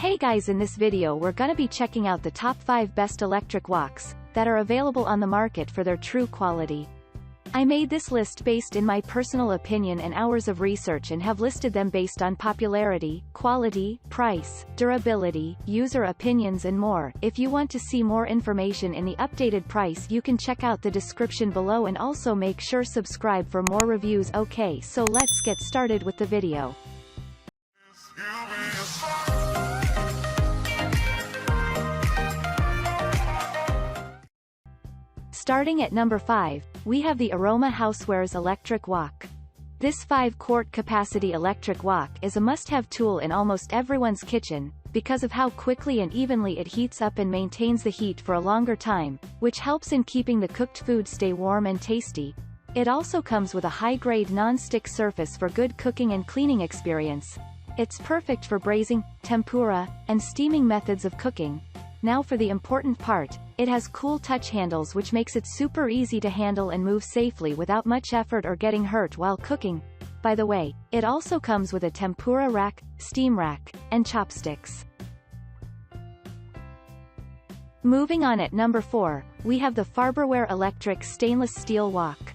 Hey guys, in this video we're gonna be checking out the top 5 best electric woks that are available on the market for their true quality. I made this list based in my personal opinion and hours of research and have listed them based on popularity, quality, price, durability, user opinions and more. If you want to see more information in the updated price, you can check out the description below and also make sure subscribe for more reviews. Okay, so let's get started with the video. Starting at number 5, we have the Aroma Housewares Electric Wok. This 5-quart capacity electric wok is a must-have tool in almost everyone's kitchen, because of how quickly and evenly it heats up and maintains the heat for a longer time, which helps in keeping the cooked food stay warm and tasty. It also comes with a high-grade non-stick surface for good cooking and cleaning experience. It's perfect for braising, tempura, and steaming methods of cooking. Now for the important part, it has cool touch handles which makes it super easy to handle and move safely without much effort or getting hurt while cooking. By the way, it also comes with a tempura rack, steam rack, and chopsticks. Moving on at number 4, we have the Farberware Electric Stainless Steel Wok.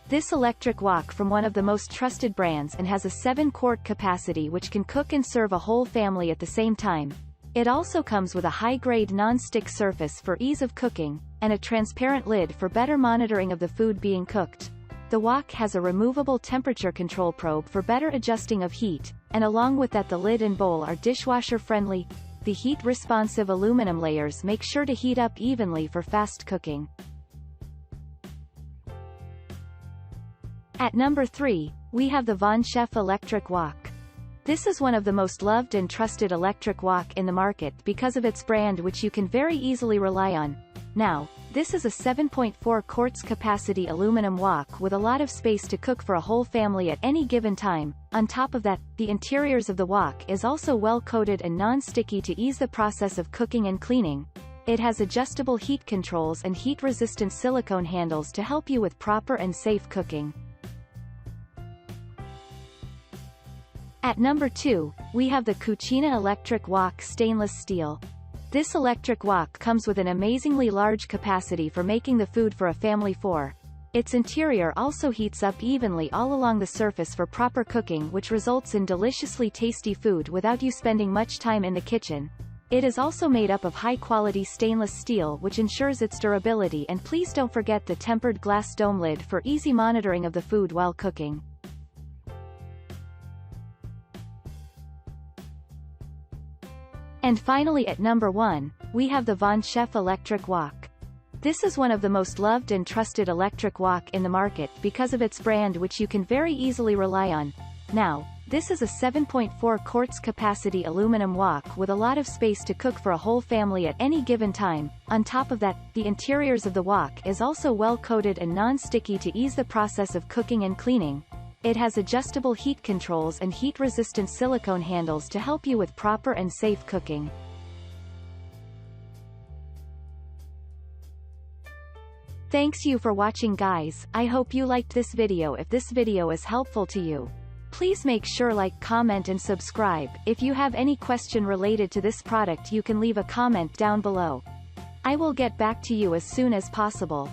This electric wok from one of the most trusted brands and has a 7-quart capacity which can cook and serve a whole family at the same time. It also comes with a high-grade non-stick surface for ease of cooking, and a transparent lid for better monitoring of the food being cooked. The wok has a removable temperature control probe for better adjusting of heat, and along with that the lid and bowl are dishwasher-friendly. The heat-responsive aluminum layers make sure to heat up evenly for fast cooking. At number 3, we have the VonShef Electric Wok. This is one of the most loved and trusted electric wok in the market because of its brand which you can very easily rely on. Now, this is a 7.4 quarts capacity aluminum wok with a lot of space to cook for a whole family at any given time. On top of that, the interiors of the wok is also well coated and non-sticky to ease the process of cooking and cleaning. It has adjustable heat controls and heat-resistant silicone handles to help you with proper and safe cooking. At number 2, we have the Cucina Electric Wok Stainless Steel. This electric wok comes with an amazingly large capacity for making the food for a family for. Its interior also heats up evenly all along the surface for proper cooking, which results in deliciously tasty food without you spending much time in the kitchen. It is also made up of high-quality stainless steel which ensures its durability, and please don't forget the tempered glass dome lid for easy monitoring of the food while cooking. And finally at number 1, we have the VonShef Electric Wok. This is one of the most loved and trusted electric wok in the market because of its brand which you can very easily rely on. Now, this is a 7.4 quarts capacity aluminum wok with a lot of space to cook for a whole family at any given time. On top of that, the interiors of the wok is also well coated and non-sticky to ease the process of cooking and cleaning. It has adjustable heat controls and heat-resistant silicone handles to help you with proper and safe cooking. Thanks you for watching guys. I hope you liked this video. If this video is helpful to you, please make sure like, comment and subscribe. If you have any question related to this product you can leave a comment down below. I will get back to you as soon as possible.